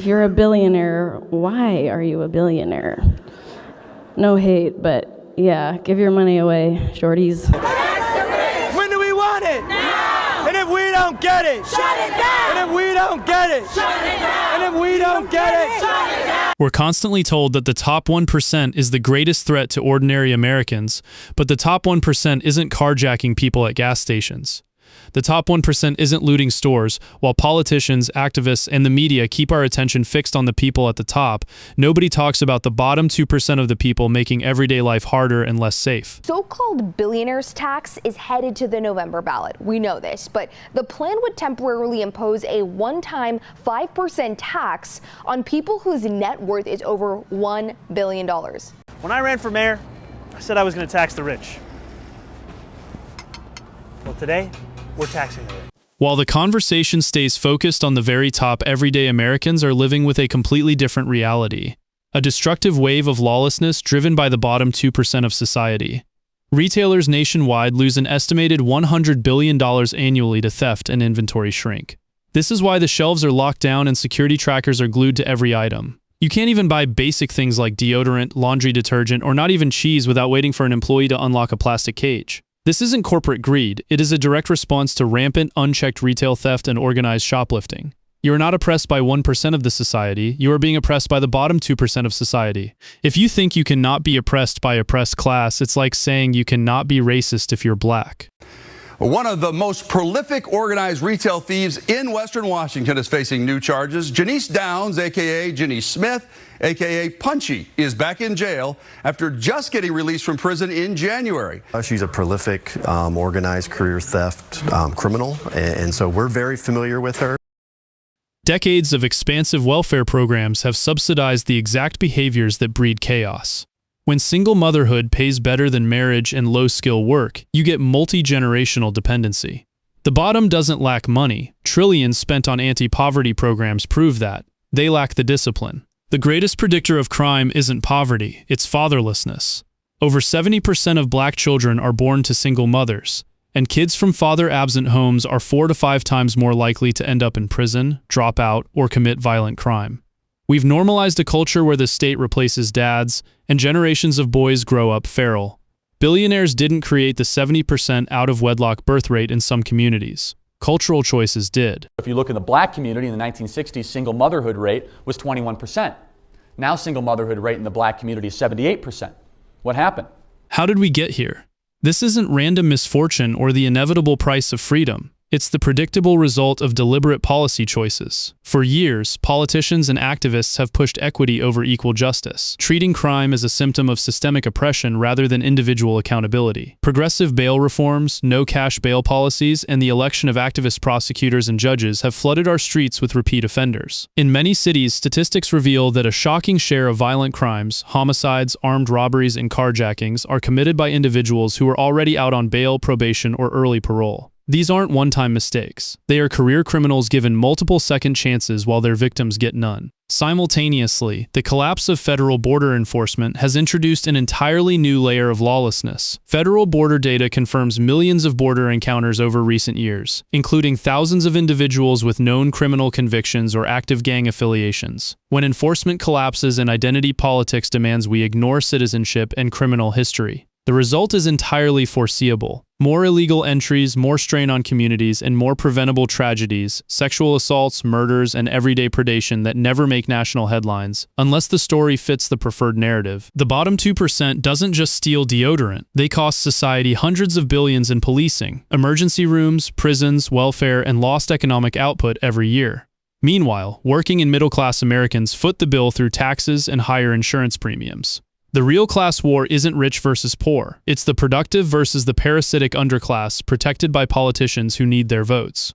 If you're a billionaire, why are you a billionaire? No hate, but yeah, give your money away, shorties. When do we want it? Now! And if we don't get it, shut it down! And if we don't get it, shut it down! And if we don't get it, shut it down! We're constantly told that the top 1% is the greatest threat to ordinary Americans, but the top 1% isn't carjacking people at gas stations. The top 1% isn't looting stores. While politicians, activists, and the media keep our attention fixed on the people at the top, nobody talks about the bottom 2% of the people making everyday life harder and less safe. So-called billionaires tax is headed to the November ballot. We know this, but the plan would temporarily impose a one-time 5% tax on people whose net worth is over $1 billion. When I ran for mayor, I said I was going to tax the rich. Well, today, we're taxing the rich. While the conversation stays focused on the very top, everyday Americans are living with a completely different reality. A destructive wave of lawlessness driven by the bottom 2% of society. Retailers nationwide lose an estimated $100 billion annually to theft and inventory shrink. This is why the shelves are locked down and security trackers are glued to every item. You can't even buy basic things like deodorant, laundry detergent, or not even cheese without waiting for an employee to unlock a plastic cage. This isn't corporate greed, it is a direct response to rampant, unchecked retail theft and organized shoplifting. You are not oppressed by 1% of the society, you are being oppressed by the bottom 2% of society. If you think you cannot be oppressed by oppressed class, it's like saying you cannot be racist if you're black. One of the most prolific organized retail thieves in Western Washington is facing new charges. Janice Downs, a.k.a. Jenny Smith, a.k.a. Punchy, is back in jail after just getting released from prison in January. She's a prolific, organized career theft criminal, and so we're very familiar with her. Decades of expansive welfare programs have subsidized the exact behaviors that breed chaos. When single motherhood pays better than marriage and low-skill work, you get multi-generational dependency. The bottom doesn't lack money. Trillions spent on anti-poverty programs prove that. They lack the discipline. The greatest predictor of crime isn't poverty, it's fatherlessness. Over 70% of black children are born to single mothers, and kids from father-absent homes are 4 to 5 times more likely to end up in prison, drop out, or commit violent crime. We've normalized a culture where the state replaces dads, and generations of boys grow up feral. Billionaires didn't create the 70% out-of-wedlock birth rate in some communities. Cultural choices did. If you look in the black community in the 1960s, single motherhood rate was 21%. Now single motherhood rate in the black community is 78%. What happened? How did we get here? This isn't random misfortune or the inevitable price of freedom. It's the predictable result of deliberate policy choices. For years, politicians and activists have pushed equity over equal justice, treating crime as a symptom of systemic oppression rather than individual accountability. Progressive bail reforms, no-cash bail policies, and the election of activist prosecutors and judges have flooded our streets with repeat offenders. In many cities, statistics reveal that a shocking share of violent crimes, homicides, armed robberies, and carjackings are committed by individuals who are already out on bail, probation, or early parole. These aren't one-time mistakes. They are career criminals given multiple second chances while their victims get none. Simultaneously, the collapse of federal border enforcement has introduced an entirely new layer of lawlessness. Federal border data confirms millions of border encounters over recent years, including thousands of individuals with known criminal convictions or active gang affiliations. When enforcement collapses and identity politics demands we ignore citizenship and criminal history, the result is entirely foreseeable. More illegal entries, more strain on communities, and more preventable tragedies, sexual assaults, murders, and everyday predation that never make national headlines, unless the story fits the preferred narrative. The bottom 2% doesn't just steal deodorant. They cost society hundreds of billions in policing, emergency rooms, prisons, welfare, and lost economic output every year. Meanwhile, working and middle-class Americans foot the bill through taxes and higher insurance premiums. The real class war isn't rich versus poor. It's the productive versus the parasitic underclass protected by politicians who need their votes.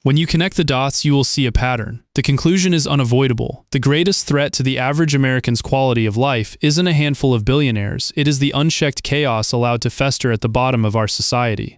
When you connect the dots, you will see a pattern. The conclusion is unavoidable. The greatest threat to the average American's quality of life isn't a handful of billionaires. It is the unchecked chaos allowed to fester at the bottom of our society.